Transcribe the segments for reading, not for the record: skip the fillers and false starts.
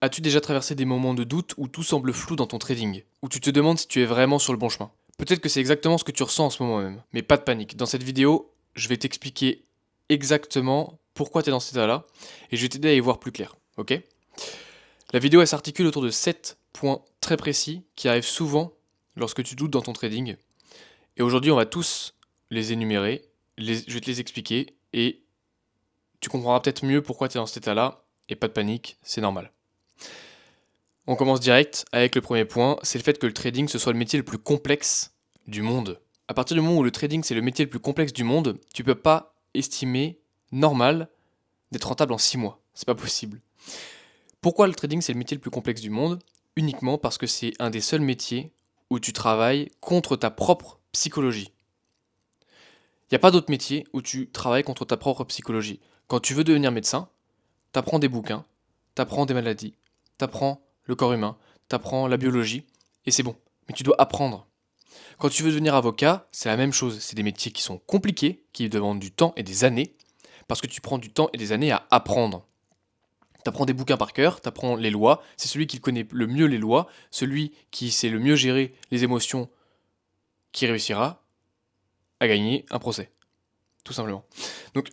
As-tu déjà traversé des moments de doute où tout semble flou dans ton trading? Où tu te demandes si tu es vraiment sur le bon chemin? Peut-être que c'est exactement ce que tu ressens en ce moment même. Mais pas de panique. Dans cette vidéo, je vais t'expliquer exactement pourquoi tu es dans cet état-là et je vais t'aider à y voir plus clair. Ok? La vidéo elle s'articule autour de 7 points très précis qui arrivent souvent lorsque tu doutes dans ton trading. Et aujourd'hui, on va tous les énumérer, je vais te les expliquer et tu comprendras peut-être mieux pourquoi tu es dans cet état-là. Et pas de panique, c'est normal. On commence direct avec le premier point, c'est le fait que le trading ce soit le métier le plus complexe du monde. À partir du moment où le trading c'est le métier le plus complexe du monde, tu peux pas estimer normal d'être rentable en 6 mois. C'est pas possible. Pourquoi le trading c'est le métier le plus complexe du monde? Uniquement parce que c'est un des seuls métiers où tu travailles contre ta propre psychologie. Il n'y a pas d'autre métier où tu travailles contre ta propre psychologie. Quand tu veux devenir médecin, t'apprends des bouquins, t'apprends des maladies, t'apprends le corps humain, t'apprends la biologie, et c'est bon. Mais tu dois apprendre. Quand tu veux devenir avocat, c'est la même chose. C'est des métiers qui sont compliqués, qui demandent du temps et des années, parce que tu prends du temps et des années à apprendre. T'apprends des bouquins par cœur, t'apprends les lois, c'est celui qui connaît le mieux les lois, celui qui sait le mieux gérer les émotions, qui réussira à gagner un procès. Tout simplement. Donc,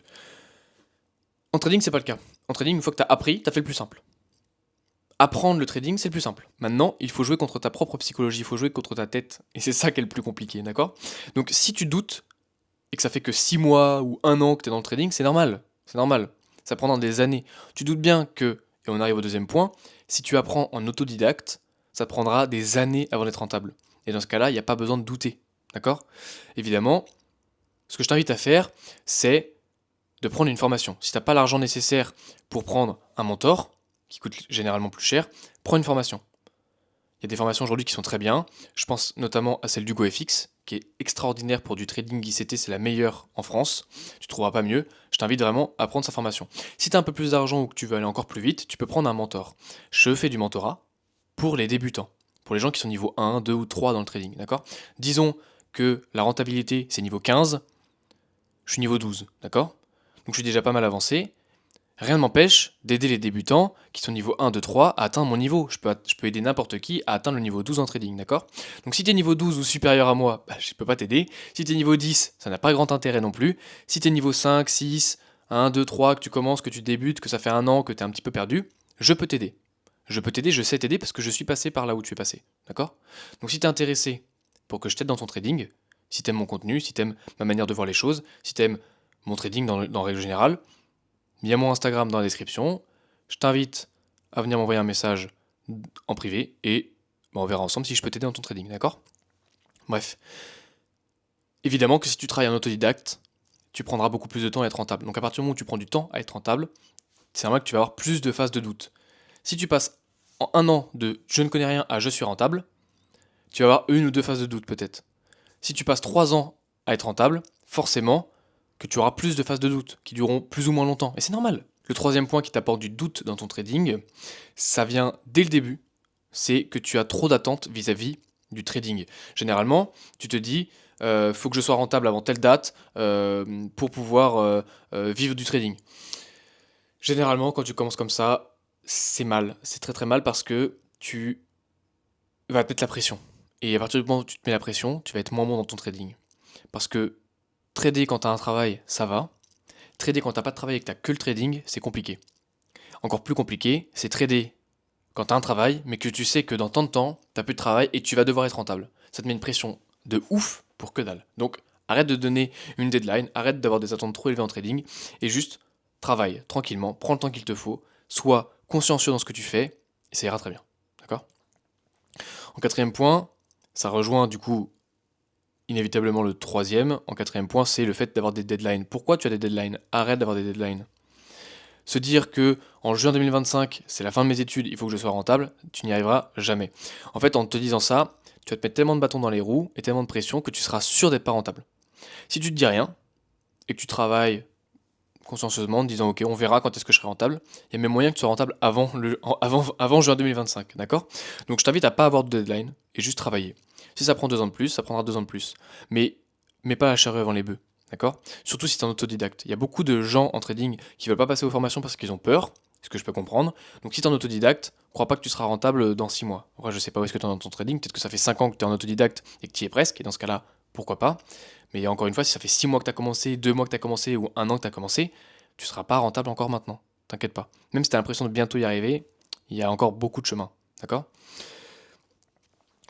en trading, c'est pas le cas. En trading, une fois que t'as appris, t'as fait le plus simple. Apprendre le trading, c'est le plus simple. Maintenant, il faut jouer contre ta propre psychologie, il faut jouer contre ta tête. Et c'est ça qui est le plus compliqué, d'accord? Donc si tu doutes, et que ça fait que 6 mois ou 1 an que tu es dans le trading, c'est normal. C'est normal. Ça prendra des années. Tu doutes bien que, et on arrive au deuxième point, si tu apprends en autodidacte, ça prendra des années avant d'être rentable. Et dans ce cas-là, il n'y a pas besoin de douter. D'accord? Évidemment, ce que je t'invite à faire, c'est de prendre une formation. Si tu n'as pas l'argent nécessaire pour prendre un mentor, qui coûte généralement plus cher, prends une formation. Il y a des formations aujourd'hui qui sont très bien. Je pense notamment à celle du GoFX, qui est extraordinaire pour du trading ICT, c'est la meilleure en France. Tu ne trouveras pas mieux. Je t'invite vraiment à prendre sa formation. Si tu as un peu plus d'argent ou que tu veux aller encore plus vite, tu peux prendre un mentor. Je fais du mentorat pour les débutants, pour les gens qui sont niveau 1, 2 ou 3 dans le trading, d'accord? Disons que la rentabilité c'est niveau 15, je suis niveau 12, d'accord? Donc je suis déjà pas mal avancé. Rien ne m'empêche d'aider les débutants qui sont niveau 1, 2, 3 à atteindre mon niveau. Je peux aider n'importe qui à atteindre le niveau 12 en trading, d'accord? Donc si tu es niveau 12 ou supérieur à moi, bah, je peux pas t'aider. Si tu es niveau 10, ça n'a pas grand intérêt non plus. Si tu es niveau 5, 6, 1, 2, 3, que tu commences, que tu débutes, que ça fait 1 an, que tu es un petit peu perdu, je peux t'aider. Je peux t'aider, je sais t'aider parce que je suis passé par là où tu es passé, d'accord? Donc si tu es intéressé pour que je t'aide dans ton trading, si tu aimes mon contenu, si tu aimes ma manière de voir les choses, si tu aimes mon trading dans règle générale, via mon Instagram dans la description. Je t'invite à venir m'envoyer un message en privé et on verra ensemble si je peux t'aider dans ton trading, d'accord? Bref. Évidemment que si tu travailles en autodidacte, tu prendras beaucoup plus de temps à être rentable. Donc à partir du moment où tu prends du temps à être rentable, c'est normal que tu vas avoir plus de phases de doute. Si tu passes en 1 an de je ne connais rien à je suis rentable, tu vas avoir 1 ou 2 phases de doute peut-être. Si tu passes 3 ans à être rentable, forcément que tu auras plus de phases de doute qui dureront plus ou moins longtemps. Et c'est normal. Le troisième point qui t'apporte du doute dans ton trading, ça vient dès le début, c'est que tu as trop d'attentes vis-à-vis du trading. Généralement, tu te dis, faut que je sois rentable avant telle date pour pouvoir vivre du trading. Généralement, quand tu commences comme ça, c'est mal. C'est très très mal parce que tu vas te mettre la pression. Et à partir du moment où tu te mets la pression, tu vas être moins bon dans ton trading. Parce que trader quand tu as un travail, ça va. Trader quand t'as pas de travail et que t'as que le trading, c'est compliqué. Encore plus compliqué, c'est trader quand t'as un travail, mais que tu sais que dans tant de temps, t'as plus de travail et tu vas devoir être rentable. Ça te met une pression de ouf pour que dalle. Donc arrête de donner une deadline, arrête d'avoir des attentes trop élevées en trading et juste travaille tranquillement, prends le temps qu'il te faut, sois consciencieux dans ce que tu fais et ça ira très bien. D'accord? En quatrième point, ça rejoint du coup inévitablement le troisième. En quatrième point, c'est le fait d'avoir des deadlines. Pourquoi tu as des deadlines? Arrête d'avoir des deadlines. Se dire que en juin 2025, c'est la fin de mes études, il faut que je sois rentable, tu n'y arriveras jamais. En fait, en te disant ça, tu vas te mettre tellement de bâtons dans les roues et tellement de pression que tu seras sûr d'être pas rentable. Si tu te dis rien et que tu travailles consciencieusement en te disant ok, on verra quand est-ce que je serai rentable, il y a même moyen que tu sois rentable avant juin 2025, d'accord? Donc je t'invite à pas avoir de deadline et juste travailler. Si ça prend 2 ans de plus, ça prendra 2 ans de plus. Mais mets pas la charrue avant les bœufs. D'accord? Surtout si tu es un autodidacte. Il y a beaucoup de gens en trading qui veulent pas passer aux formations parce qu'ils ont peur. ce que je peux comprendre. Donc si tu es en autodidacte, crois pas que tu seras rentable dans 6 mois. Après, je sais pas où est-ce que tu es dans ton trading, peut-être que ça fait 5 ans que tu es en autodidacte et que tu y es presque, et dans ce cas-là, pourquoi pas. Mais encore une fois, si ça fait 6 mois que tu as commencé, 2 mois que tu as commencé ou 1 an que tu as commencé, tu seras pas rentable encore maintenant. T'inquiète pas. Même si tu as l'impression de bientôt y arriver, il y a encore beaucoup de chemin. D'accord?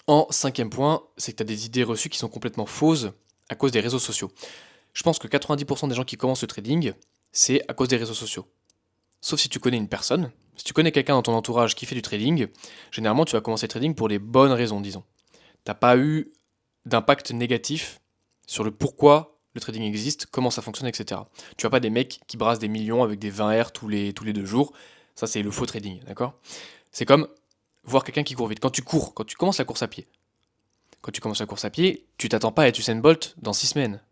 En 5e point, c'est que tu as des idées reçues qui sont complètement fausses à cause des réseaux sociaux. Je pense que 90% des gens qui commencent le trading, c'est à cause des réseaux sociaux. Sauf si tu connais une personne, si tu connais quelqu'un dans ton entourage qui fait du trading, généralement tu vas commencer le trading pour les bonnes raisons, disons. T'as pas eu d'impact négatif sur le pourquoi le trading existe, comment ça fonctionne, etc. Tu vois pas des mecs qui brassent des millions avec des 20 R tous les 2 jours. Ça, c'est le faux trading, d'accord? C'est comme voir quelqu'un qui court vite. Quand tu cours, quand tu commences la course à pied, tu t'attends pas à être Usain Bolt dans 6 semaines,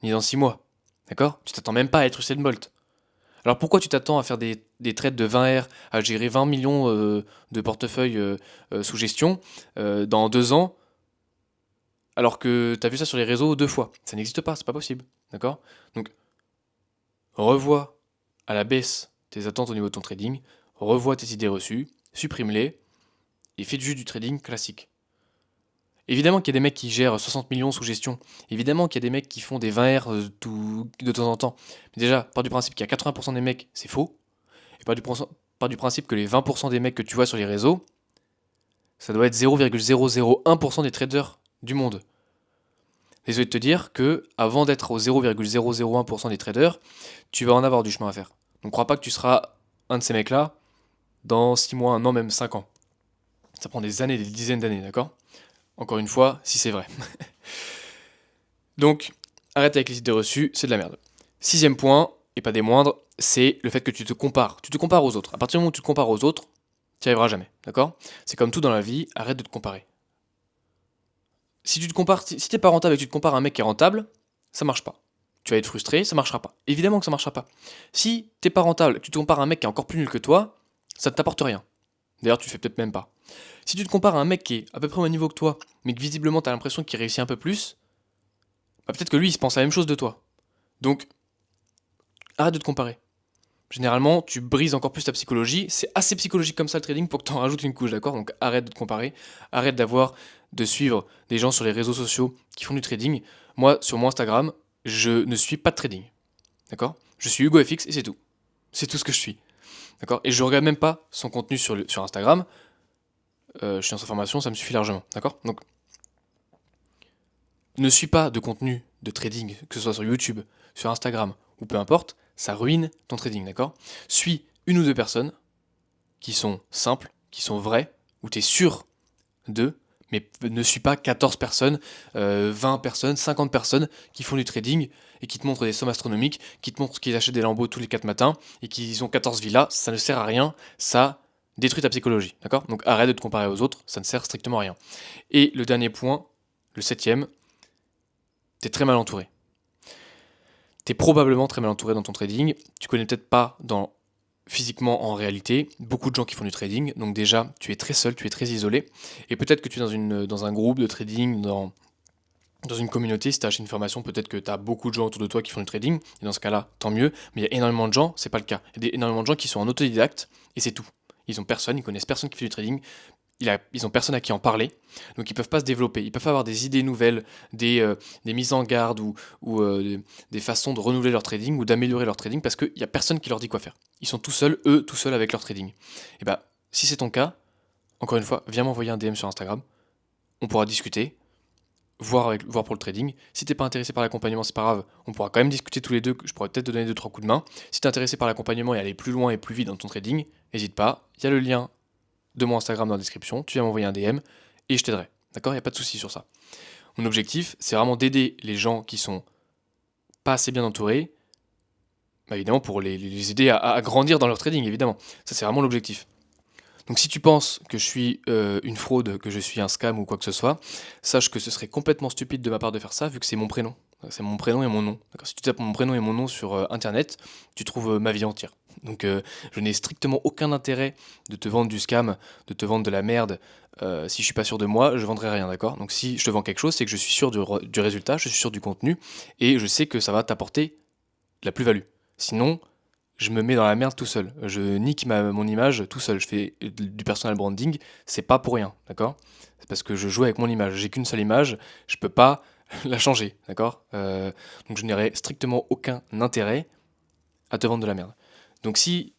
ni dans 6 mois, d'accord? Tu t'attends même pas à être Usain Bolt. Alors pourquoi tu t'attends à faire des trades de 20 R, à gérer 20 millions de portefeuilles sous gestion dans 2 ans, alors que tu as vu ça sur les réseaux 2 fois? Ça n'existe pas, c'est pas possible. D'accord? Donc, revois à la baisse tes attentes au niveau de ton trading, revois tes idées reçues, supprime-les, et fais juste du trading classique. Évidemment qu'il y a des mecs qui gèrent 60 millions sous gestion, évidemment qu'il y a des mecs qui font des 20 R de temps en temps. Mais déjà, part du principe qu'il y a 80% des mecs, c'est faux, et part du principe que les 20% des mecs que tu vois sur les réseaux, ça doit être 0,001% des traders du monde. Désolé de te dire que avant d'être au 0,001% des traders, tu vas en avoir du chemin à faire. Donc crois pas que tu seras un de ces mecs-là dans 6 mois, 1 an, même 5 ans. Ça prend des années, des dizaines d'années, d'accord? Encore une fois, si c'est vrai. Donc, arrête avec les idées reçues, c'est de la merde. 6e point, et pas des moindres, c'est le fait que tu te compares. Tu te compares aux autres. À partir du moment où tu te compares aux autres, tu n'y arriveras jamais, d'accord? C'est comme tout dans la vie, arrête de te comparer. Si tu te compares, si t'es pas rentable et que tu te compares à un mec qui est rentable, ça marche pas. Tu vas être frustré, ça marchera pas. Évidemment que ça marchera pas. Si t'es pas rentable et que tu te compares à un mec qui est encore plus nul que toi, ça ne t'apporte rien. D'ailleurs, tu le fais peut-être même pas. Si tu te compares à un mec qui est à peu près au même niveau que toi, mais que visiblement t'as l'impression qu'il réussit un peu plus, bah peut-être que lui il se pense la même chose de toi. Donc, arrête de te comparer. Généralement, tu brises encore plus ta psychologie. C'est assez psychologique comme ça le trading pour que tu en rajoutes une couche, d'accord? Donc arrête de te comparer, arrête de suivre des gens sur les réseaux sociaux qui font du trading. Moi, sur mon Instagram, je ne suis pas de trading, d'accord? Je suis HugoFX et c'est tout. C'est tout ce que je suis, d'accord? Et je regarde même pas son contenu sur Instagram. Je suis dans sa formation, ça me suffit largement, d'accord? Donc, ne suis pas de contenu de trading, que ce soit sur YouTube, sur Instagram ou peu importe, ça ruine ton trading, d'accord? Suis une ou deux personnes qui sont simples, qui sont vraies, où tu es sûr d'eux, mais ne suis pas 14 personnes, 20 personnes, 50 personnes qui font du trading et qui te montrent des sommes astronomiques, qui te montrent qu'ils achètent des lambeaux tous les 4 matins et qu'ils ont 14 villas, ça ne sert à rien, ça détruit ta psychologie, d'accord? Donc arrête de te comparer aux autres, ça ne sert strictement à rien. Et le dernier point, le 7e, t'es très mal entouré. T'es probablement très mal entouré dans ton trading, tu connais peut-être pas physiquement en réalité beaucoup de gens qui font du trading, donc déjà tu es très seul, tu es très isolé, et peut-être que tu es dans un groupe de trading, dans une communauté, si tu achètes une formation, peut-être que tu as beaucoup de gens autour de toi qui font du trading, et dans ce cas-là, tant mieux, mais il y a énormément de gens, c'est pas le cas. Il y a énormément de gens qui sont en autodidacte, et c'est tout. Ils connaissent personne qui fait du trading, ils ont personne à qui en parler, donc ils peuvent pas se développer, ils peuvent avoir des idées nouvelles, des mises en garde ou des façons de renouveler leur trading ou d'améliorer leur trading parce qu'il y a personne qui leur dit quoi faire. Ils sont tout seuls, tout seuls avec leur trading. Et bah, si c'est ton cas, encore une fois, viens m'envoyer un DM sur Instagram, on pourra discuter, voir pour le trading. Si t'es pas intéressé par l'accompagnement, c'est pas grave, on pourra quand même discuter tous les deux, je pourrais peut-être te donner 2-3 coups de main. Si t'es intéressé par l'accompagnement et aller plus loin et plus vite dans ton trading, n'hésite pas, il y a le lien de mon Instagram dans la description, tu viens m'envoyer un DM et je t'aiderai. D'accord? Il n'y a pas de souci sur ça. Mon objectif, c'est vraiment d'aider les gens qui sont pas assez bien entourés, bah évidemment pour les aider à grandir dans leur trading, évidemment. Ça, c'est vraiment l'objectif. Donc si tu penses que je suis une fraude, que je suis un scam ou quoi que ce soit, sache que ce serait complètement stupide de ma part de faire ça, vu que c'est mon prénom. C'est mon prénom et mon nom. Si tu tapes mon prénom et mon nom sur Internet, tu trouves ma vie entière. Donc je n'ai strictement aucun intérêt de te vendre du scam, de te vendre de la merde. Si je suis pas sûr de moi, je vendrai rien, d'accord? Donc si je te vends quelque chose, c'est que je suis sûr du résultat, je suis sûr du contenu, et je sais que ça va t'apporter la plus-value. Sinon, je me mets dans la merde tout seul. Je nique mon image tout seul. Je fais du personal branding, c'est pas pour rien, d'accord? C'est parce que je joue avec mon image. J'ai qu'une seule image, je peux pas la changer, d'accord? Donc je n'aurai strictement aucun intérêt à te vendre de la merde. Donc si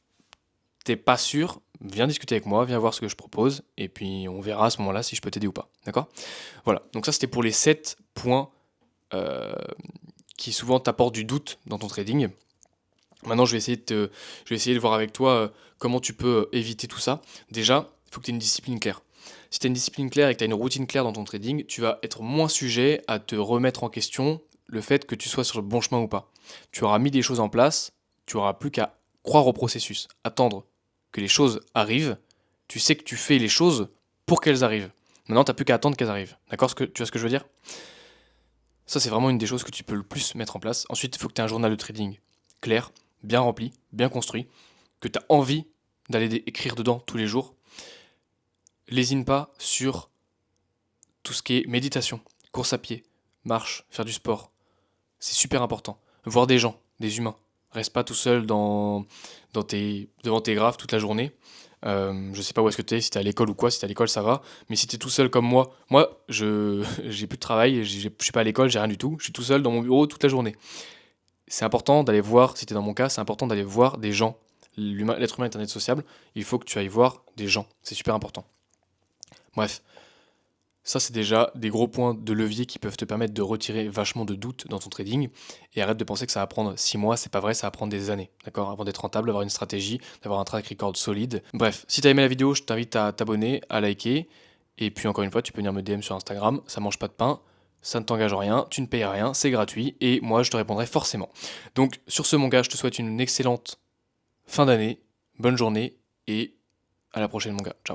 t'es pas sûr, viens discuter avec moi, viens voir ce que je propose, et puis on verra à ce moment-là si je peux t'aider ou pas, d'accord? Voilà, donc ça c'était pour les 7 points euh, qui souvent t'apportent du doute dans ton trading. Maintenant, je vais essayer de voir avec toi comment tu peux éviter tout ça. Déjà, il faut que tu aies une discipline claire. Si tu as une discipline claire et que tu as une routine claire dans ton trading, tu vas être moins sujet à te remettre en question le fait que tu sois sur le bon chemin ou pas. Tu auras mis des choses en place, tu auras plus qu'à croire au processus, attendre que les choses arrivent. Tu sais que tu fais les choses pour qu'elles arrivent. Maintenant, tu n'as plus qu'à attendre qu'elles arrivent. D'accord? Tu vois ce que je veux dire? Ça, c'est vraiment une des choses que tu peux le plus mettre en place. Ensuite, il faut que tu aies un journal de trading clair, bien rempli, bien construit, que tu as envie d'aller écrire dedans tous les jours. Lésine pas sur tout ce qui est méditation, course à pied, marche, faire du sport. C'est super important. Voir des gens, des humains. Reste pas tout seul devant tes graphes toute la journée. Je sais pas où est-ce que t'es, si t'es à l'école ou quoi, si t'es à l'école ça va, mais si t'es tout seul comme moi j'ai plus de travail, je suis pas à l'école, j'ai rien du tout, je suis tout seul dans mon bureau toute la journée. C'est important d'aller voir, si t'es dans mon cas, c'est important d'aller voir des gens. L'être humain est un être sociable, il faut que tu ailles voir des gens, c'est super important. Bref, ça c'est déjà des gros points de levier qui peuvent te permettre de retirer vachement de doutes dans ton trading, et arrête de penser que ça va prendre 6 mois, c'est pas vrai, ça va prendre des années, d'accord? Avant d'être rentable, d'avoir une stratégie, d'avoir un track record solide. Bref, si t'as aimé la vidéo, je t'invite à t'abonner, à liker, et puis encore une fois, tu peux venir me DM sur Instagram, ça mange pas de pain, ça ne t'engage en rien, tu ne payes rien, c'est gratuit, et moi je te répondrai forcément. Donc sur ce mon gars, je te souhaite une excellente fin d'année, bonne journée, et à la prochaine mon gars, ciao.